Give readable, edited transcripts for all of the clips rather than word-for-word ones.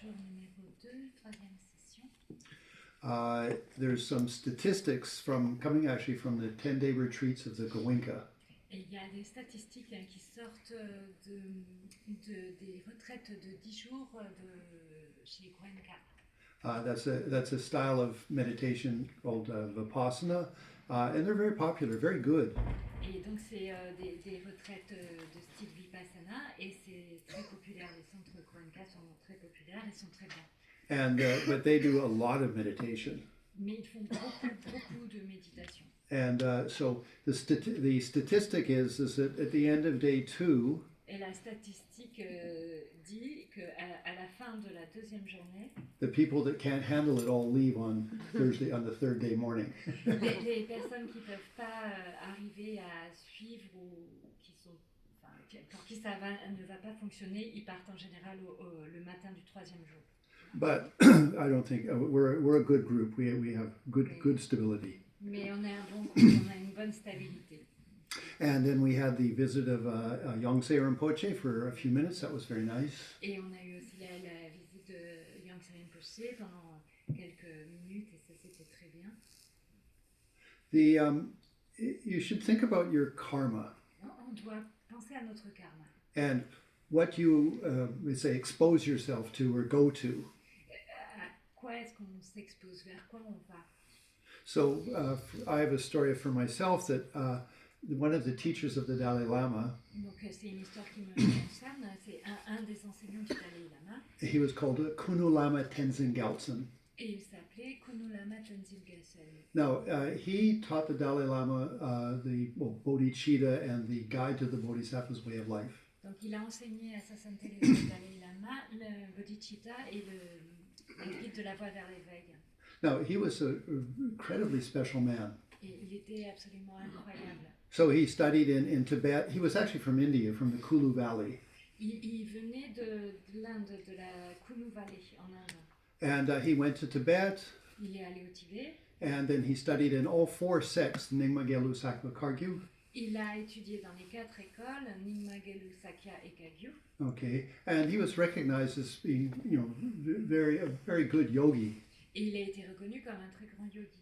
jour numéro 2, troisième session. There's some statistics coming actually from the 10-day retreats of the Goenka. Et il y a des statistiques qui sortent des retraites de 10 jours chez Goenka. That's a style of meditation called Vipassana, and they're very popular, very good. Et donc c'est des retraites de style Vipassana et c'est très populaire. Les centres Goenka sont très populaires et sont très bons. And but they do a lot of meditation. Mais ils font beaucoup de méditation. And so the statistic is that at the end of day 2. Et la statistique dit qu'à la fin de la deuxième journée, the people that can't handle it all leave on the third day morning. les personnes qui ne peuvent pas arriver à suivre ou pour qui ça ne va pas fonctionner, ils partent en général le matin du troisième jour. But I don't think we're a good group. We have good stability. Mais on est un bon groupe, on a une bonne stabilité. And then we had the visit of Yongse Rinpoche for a few minutes. That was very nice. Et on a eu aussi la visite de Yongse Rinpoche pendant quelques minutes et ça c'était très bien. You should think about your karma. On doit penser à notre karma. And what you say expose yourself to or go to. À quoi est-ce qu'on s'expose? Vers quoi on va? So I have a story for myself that one of the teachers of the Dalai Lama. Donc c'est une histoire qui me concerne. C'est un des enseignants du Dalai Lama. He was called Kunu Lama Tenzin Gyaltsen. Et il s'appelait Kunu Lama Tenzin Gyaltsen. Now he taught the Dalai Lama the bodhicitta and the guide to the Bodhisattva's way of life. Donc il a enseigné à sa sainteté le Dalai Lama le bodhicitta et le guide de la voie vers l'éveil. Now he was an incredibly special man. Et il était absolument incroyable. So he studied in Tibet. He was actually from India, from the Kulu Valley. Il venait de l'Inde, de la Kulu Valley en Inde. And he went to Tibet. Il est allé au Tibet. And then he studied in all 4 sects, Nyingma, Gelug, Sakya, Kagyu. Il a étudié dans les 4 écoles, Nyingma, Gelug, Sakya et Kagyu. Okay, and he was recognized as being, a very good yogi. Et il a été reconnu comme un très grand yogi.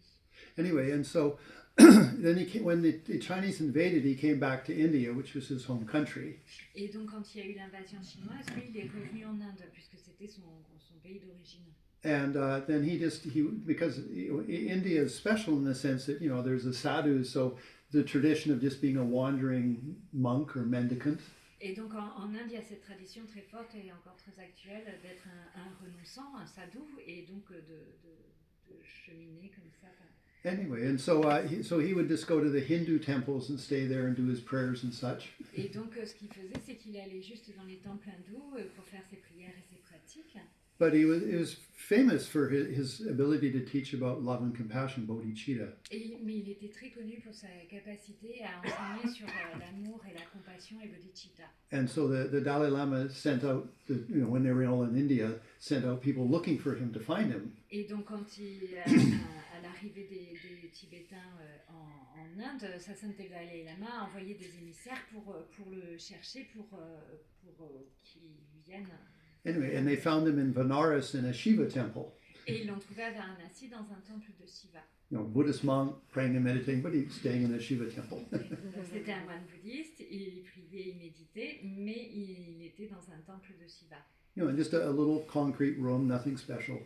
Anyway, and so then when the Chinese invaded, he came back to India, which was his home country. Et donc quand il y a eu l'invasion chinoise, lui il est revenu en Inde puisque c'était son pays d'origine. And then because India is special in the sense that there's a sadhu, so the tradition of just being a wandering monk or mendicant. Et donc en Inde, il y a cette tradition très forte et encore très actuelle d'être un renonçant, un sadhu, et donc de cheminer comme ça. Anyway, and so he would just go to the Hindu temples and stay there and do his prayers and such. Et donc ce qu'il faisait, c'est qu'il allait juste dans les temples hindous pour faire ses prières et ses pratiques. But he was famous for his ability to teach about love and compassion, bodhicitta. Mais il était très connu pour sa capacité à enseigner sur l'amour et la compassion et bodhicitta. And so the Dalai Lama sent out, when they were all in India, sent out people looking for him to find him. Et donc quand à l'arrivée des Tibétains en Inde, sa sainteté Dalai Lama a envoyé des émissaires pour le chercher, pour qu'il vienne. Anyway, and they found him in Benares in a Shiva temple. Et ils l'ont trouvé à Varanasi dans un temple de Shiva. Buddhist monk praying and meditating, but he's staying in a Shiva temple. C'était un moine bouddhiste, il priait, il méditait, mais il était dans un temple de Shiva. Just a little concrete room, nothing special.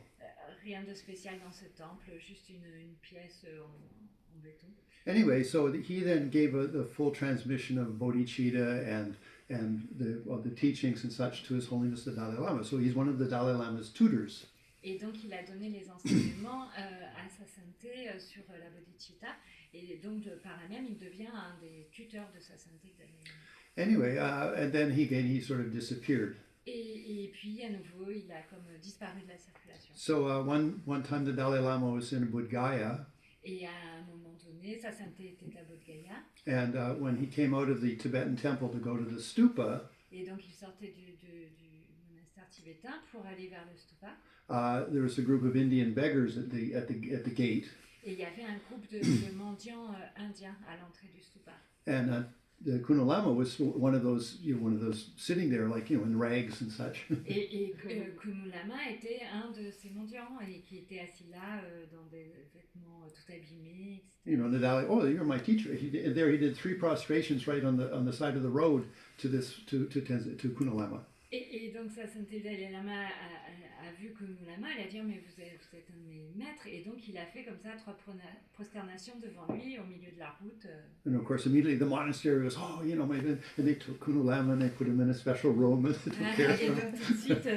Rien de spécial dans ce temple, juste une pièce en béton. Anyway, so he then gave the full transmission of bodhicitta and the teachings and such to His Holiness the Dalai Lama. So he's one of the Dalai Lama's tutors. Et donc il a donné les enseignements à sa sainteté sur la bodhicitta, et donc par là même il devient un des tuteurs de sa sainteté Dalai Lama. Anyway, and then he sort of disappeared. Et puis à nouveau il a comme disparu de la circulation. So one time the Dalai Lama was in Bodh Gaya. Et à un moment donné, sa sainteté était à Bodh Gaya. And when he came out of the Tibetan temple to go to the stupa, et donc il sortait du monastère tibétain pour aller vers le stupa. There was a group of Indian beggars at the gate. Et il y avait un groupe de mendiants indiens à l'entrée du stupa. And the Kunalama was one of those, sitting there like, in rags and such. Et Kunu Lama était un de ces mendiants et qui était assis là dans des vêtements tout abîmés, etc. The Dalai, oh, you're my teacher. He did 3 prostrations right on the side of the road to Kunalama. Et donc sa sainteté Dalai Lama a vu Kunu Lama, elle a dit mais vous êtes un de mes maîtres, et donc il a fait comme ça 3 prosternations devant lui au milieu de la route. And of course, immediately the monastery was, and they took Kunu Lama and they put him in a special room and they took care of Et him. donc tout de suite,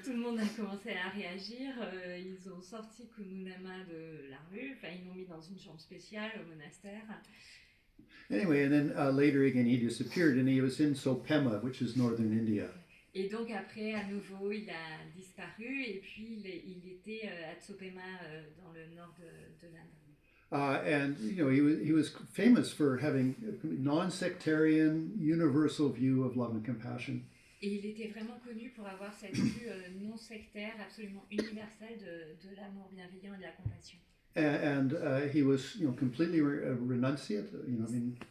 tout le monde a commencé à réagir. Ils ont sorti Kunu Lama de la rue, enfin ils l'ont mis dans une chambre spéciale au monastère. Anyway, and then later again he disappeared and he was in Sopema, which is northern India. Et donc après, à nouveau, il a disparu et puis il était à Tsopema dans le nord de l'Inde. And he was famous for having a non-sectarian, universal view of love and compassion. Et il était vraiment connu pour avoir cette vue non sectaire, absolument universelle de l'amour bienveillant et de la compassion. And he was, completely renunciate.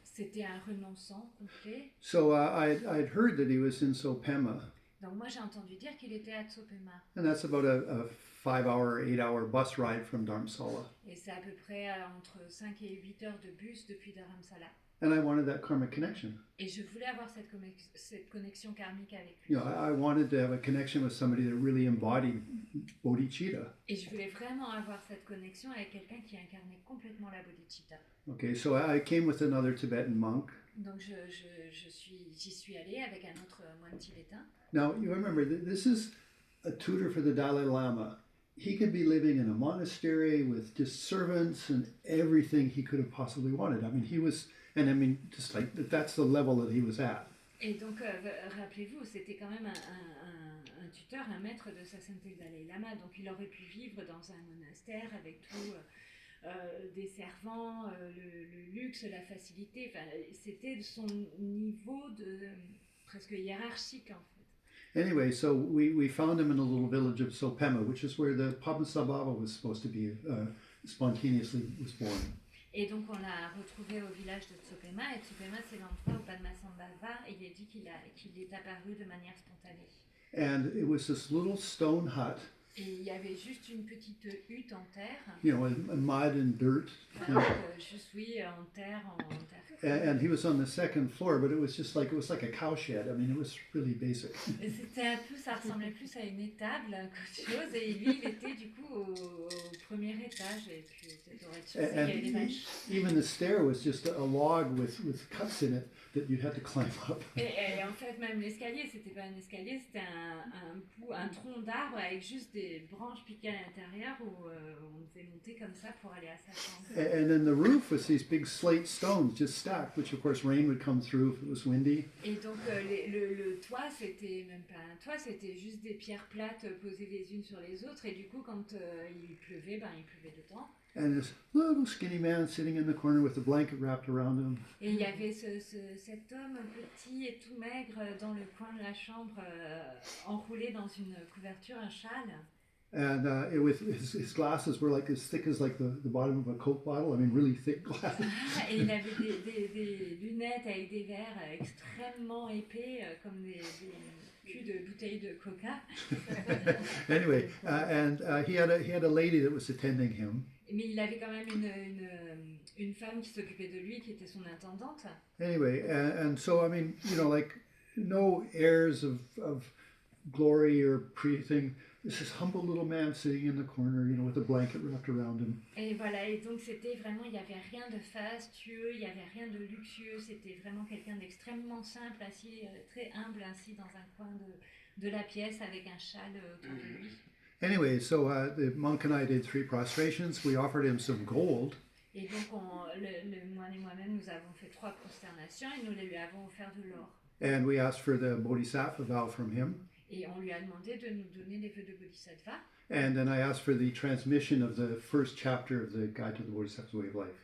C'était un renonçant complet. So I'd heard that he was in Sopema. Donc moi j'ai entendu dire qu'il était à Tsopema. And that's about a 5-hour, 8-hour bus ride from Dharamsala. Et c'est à peu près entre 5 et 8 heures de bus depuis Dharamsala. And I wanted that karmic connection. Et je voulais avoir cette connexion karmique avec lui. I wanted to have a connection with somebody that really embodied bodhicitta. Et je voulais vraiment avoir cette connexion avec quelqu'un qui incarnait complètement la bodhicitta. Okay, so I came with another Tibetan monk. Donc j'y suis allée avec un autre moine tibétain. Now, you remember, this is a tutor for the Dalai Lama. He could be living in a monastery with just servants and everything he could have possibly wanted. He was, just like, that's the level that he was at. Et donc, rappelez-vous, c'était quand même un tuteur, un maître de sa sainteté Dalai Lama. Donc, il aurait pu vivre dans un monastère avec tout, des servants, le luxe, la facilité. Enfin, c'était son niveau presque hiérarchique, en fait. Anyway, so we found him in a little village of Sopema, which is where the Padmasambhava was supposed to be, spontaneously was born. Et donc on l'a retrouvé au village de Tsopema, et Tsopema c'est l'endroit où Padmasambhava, il est dit qu'il est apparu de manière spontanée. And it was this little stone hut. Et il y avait juste une petite hutte en terre. Mud and dirt. Juste oui, en terre. And he was on the second floor, but it was like a cow shed. It was really basic. Et ça ressemblait plus à une étable qu'autre chose. Et lui, il était du coup au premier étage. Et puis au rez-de-chaussée, il y avait des vaches. Even the stair was just a log with cuts in it that you'd have to climb up. Et en fait, même l'escalier, c'était pas un escalier, c'était un tronc d'arbre avec juste des branches piquées à l'intérieur où on devait monter comme ça pour aller à sa chambre. And then the roof was these big slate stones just stacked, which of course rain would come through if it was windy. Et donc le toit, c'était même pas un toit, c'était juste des pierres plates posées les unes sur les autres. Et du coup, quand il pleuvait, il pleuvait dedans. And this little skinny man sitting in the corner with a blanket wrapped around him. Et il y avait cet homme petit et tout maigre dans le coin de la chambre, enroulé dans une couverture, un châle. And his glasses were like as thick as like the bottom of a Coke bottle. Really thick glasses. Et il avait des lunettes avec des verres extrêmement épais, comme des culs de bouteilles de Coca. Anyway, he had a lady that was attending him. Mais il avait quand même une femme qui s'occupait de lui, qui était son intendante. Anyway, and so no airs of glory or thing. This is humble little man sitting in the corner, with a blanket wrapped around him. Et voilà, et donc c'était vraiment, il n'y avait rien de fastueux, il n'y avait rien de luxueux, c'était vraiment quelqu'un d'extrêmement simple, assis, très humble, assis dans un coin de la pièce avec un châle autour de lui. Anyway, so the monk and I did 3 prostrations. We offered him some gold. Et donc le moine et moi-même, nous avons fait 3 prosternations et nous lui avons offert de l'or. And we asked for the bodhisattva vow from him. Et on lui a demandé de nous donner les vœux de bodhisattva. And then I asked for the transmission of the first chapter of the Guide to the Bodhisattva's Way of Life.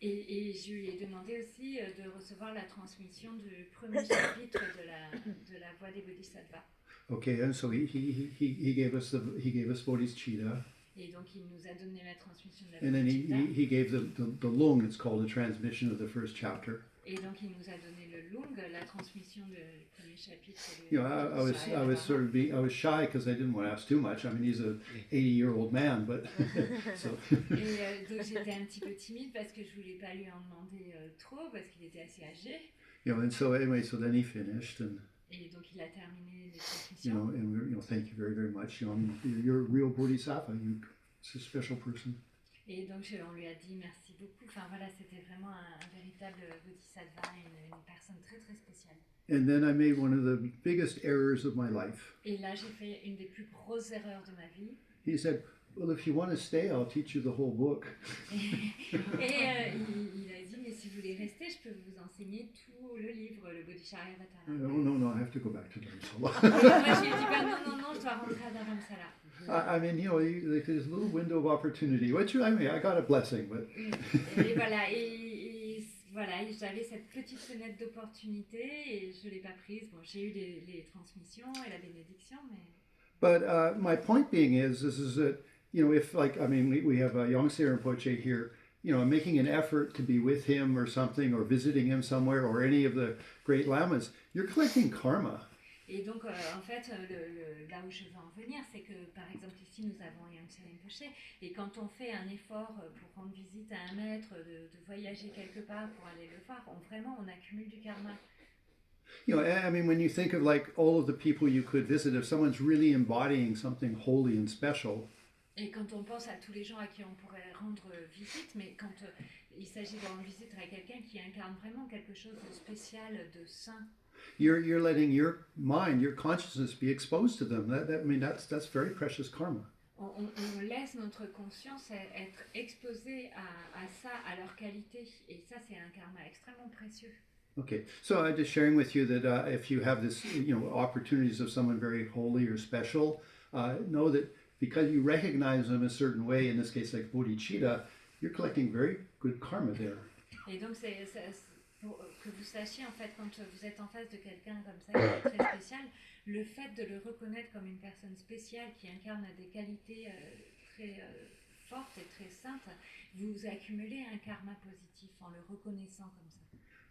Et je lui ai demandé aussi de recevoir la transmission du premier chapitre de la voie des bodhisattvas. Okay, and so he gave us bodhicitta. Et donc il nous a donné la transmission de la And then bodhicitta. he gave the lung. It's called the transmission of the first chapter. Et donc il nous a donné le Lung, la transmission du premier chapitre. You know, I was shy because I didn't want to ask too much. I mean, he's a 80-year-old man, but so. Et donc j'étais un petit peu timide parce que je voulais pas lui en demander trop parce qu'il était assez âgé. You know, and so anyway, so then he finished, and Et donc il a terminé les you transmissions. know, and we're, you know, thank you very, very much. You know, I mean, you're a real bodhisattva. You're a special person. Et donc on lui a dit merci beaucoup. Enfin voilà, c'était vraiment un véritable bodhisattva, une personne très très spéciale. And then I made one of the biggest errors of my life. Et là j'ai fait une des plus grosses erreurs de ma vie. He said, "Well, if you want to stay, I'll teach you the whole book." Et il a dit mais si vous voulez rester, je peux vous enseigner tout le livre, le Bodhisattva. No, I have to go back to Dharamsala. Moi je lui ai dit non, je dois rentrer à Dharamsala. I mean, you know, like there's a little window of opportunity, which I mean, I got a blessing, but. Et voilà, voilà, j'avais cette petite fenêtre d'opportunité et je l'ai pas prise. Bon, j'ai eu les transmissions et la bénédiction, mais. But my point being is that, you know, if like, I mean, we have Yongse Rinpoche here, you know, making an effort to be with him or something, or visiting him somewhere, or any of the great lamas, you're collecting karma. Et donc, en fait, là où je veux en venir, c'est que, par exemple, ici, nous avons Yogini Rinpoché, et quand on fait un effort pour rendre visite à un maître, de voyager quelque part pour aller le voir, on accumule du karma. You know, I mean, when you think of like all of the people you could visit, if someone's really embodying something holy and special. Et quand on pense à tous les gens à qui on pourrait rendre visite, mais quand il s'agit de rendre visite à quelqu'un qui incarne vraiment quelque chose de spécial, de saint. You're letting your mind, your consciousness be exposed to them. I mean, that's very precious karma. On laisse notre conscience être exposée à ça, à leur qualité, et ça c'est un karma extrêmement précieux. Okay, so I'm just sharing with you that if you have this, you know, opportunities of someone very holy or special, know that because you recognize them a certain way, in this case like bodhicitta, you're collecting very good karma there. Et donc c'est pour que vous sachiez en fait quand vous êtes en face de quelqu'un comme ça qui est très spécial, le fait de le reconnaître comme une personne spéciale qui incarne des qualités très fortes et très saintes, vous accumulez un karma positif en le reconnaissant comme ça.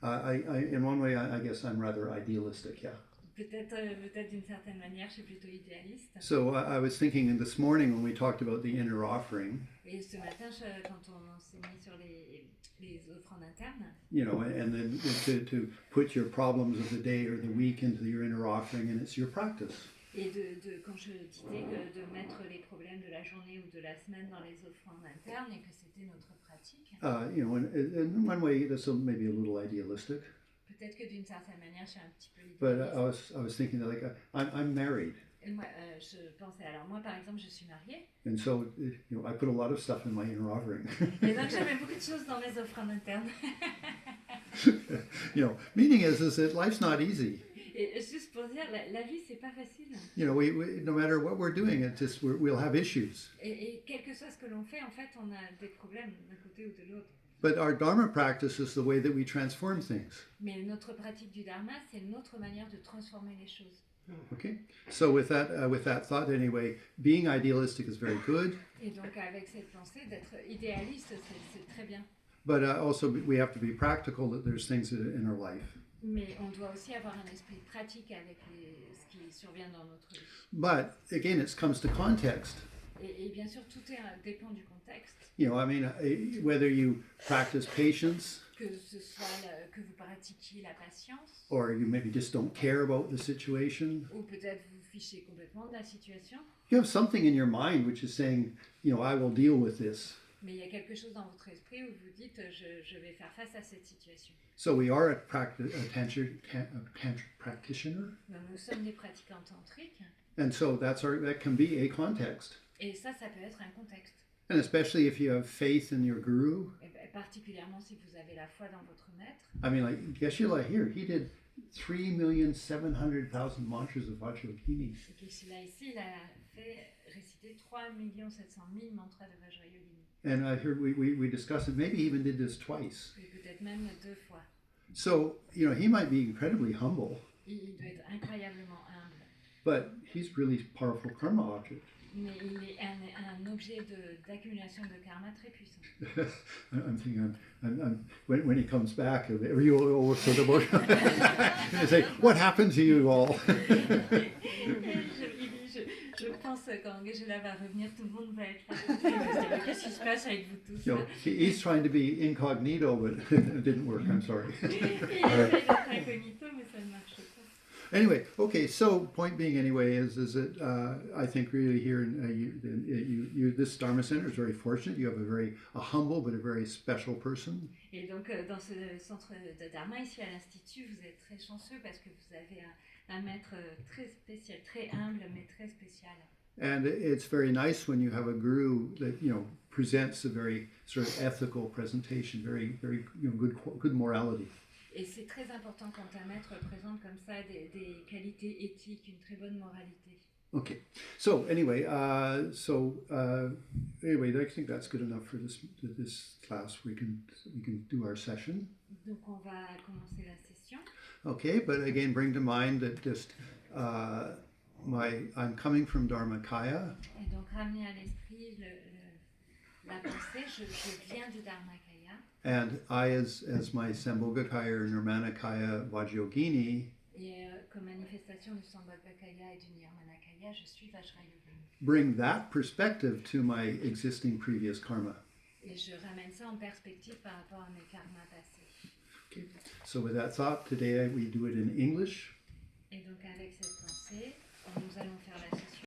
In one way, I guess I'm rather idealistic, yeah. Peut-être d'une certaine manière, je suis plutôt idéaliste. So I was thinking this morning when we talked about the inner offering. Et ce matin, quand on enseignait sur les offrandes internes. You know, and then to put your problems of the day or the week into your inner offering, and it's your practice. Et quand je disais que de mettre les problèmes de la journée ou de la semaine dans les offrandes internes et que c'était notre pratique. You know, in one way, that's maybe a little idealistic. Peut-être que d'une certaine manière, je suis un petit peu idéaliste. But I was thinking that like I'm married. Et moi, je pensais, alors moi par exemple, je suis mariée. And so, you know, I put a lot of stuff in my inner offering. Et donc j'avais beaucoup de choses dans mes offrandes internes. You know, meaning is that life's not easy. Et juste pour dire, la vie c'est pas facile. You know, we no matter what we're doing, it's just we'll have issues. Et quel que soit ce que l'on fait, en fait, on a des problèmes d'un côté ou de l'autre. But our Dharma practice is the way that we transform things. Mais notre pratique du Dharma, c'est notre manière de transformer les choses. Okay, so with that thought, anyway, being idealistic is very good. Et donc avec cette pensée d'être idéaliste, c'est très bien. But also we have to be practical. That there's things in our life. Mais on doit aussi avoir un esprit pratique avec ce qui survient dans notre vie. But again, it comes to context. Et bien sûr, tout dépend du contexte. You know, I mean, whether you practice patience, Que ce soit que vous pratiquiez la patience, or you maybe just don't care about the situation, ou peut-être vous fichez complètement de la situation. you have something in your mind which is saying, you know, I will deal with this. Mais il y a quelque chose dans votre esprit où vous dites, je vais faire face à cette situation. So we are a tantric practitioner. Nous sommes des pratiquants tantriques. And so that can be a context. Et ça peut être un contexte. And especially if you have faith in your guru. Et particulièrement si vous avez la foi dans votre maître. I mean, like Geshe-la here, he did 3,700,000 mantras of Vajra Yogini. Et Geshe-la ici, il a fait réciter 3,700,000 mantras de Vajra Yogini. And I heard we discussed it, maybe he even did this twice. Et peut-être même 2 fois. So, you know, he might be incredibly humble. Il doit être incroyablement humble. but he's really powerful karma object. Mais il est un objet d'accumulation de karma très puissant. I'm thinking, when he comes back, you will sort of and say, "What happened to you all?" Je pense quand Geshe-la va revenir, tout le monde va être là. Qu'est-ce qui se passe avec vous tous? You know, he's trying to be incognito, but it didn't work. I'm sorry. Il essaie d'être incognito, mais ça ne marche pas. Anyway, okay. So point being, anyway, is that I think really here you this Dharma Center is very fortunate. You have a humble but a very special person. Et donc dans ce centre de Dharma ici à l'Institut, vous êtes très chanceux parce que vous avez un maître très spécial, très humble mais très spécial. And it's very nice when you have a guru that presents a very sort of ethical presentation, very good morality. Et c'est très important quand un maître présente comme ça des qualités éthiques, une très bonne moralité. Okay. So anyway, I think that's good enough for this class. We can do our session. Donc on va commencer la session. Okay, but again, bring to mind that just I'm coming from Dharmakaya. Et donc ramener à l'esprit la pensée, je viens de Dharmakaya. And I, as my Sambhogakaya or Nirmanakaya Vajra, Et comme manifestation du Sambhogakaya et du Nirmanakaya, je suis Vajra Yogini. Bring that perspective to my existing previous karma. Et je ramène ça en perspective par rapport à mes karmas passés. Okay. So with that thought, today we do it in English.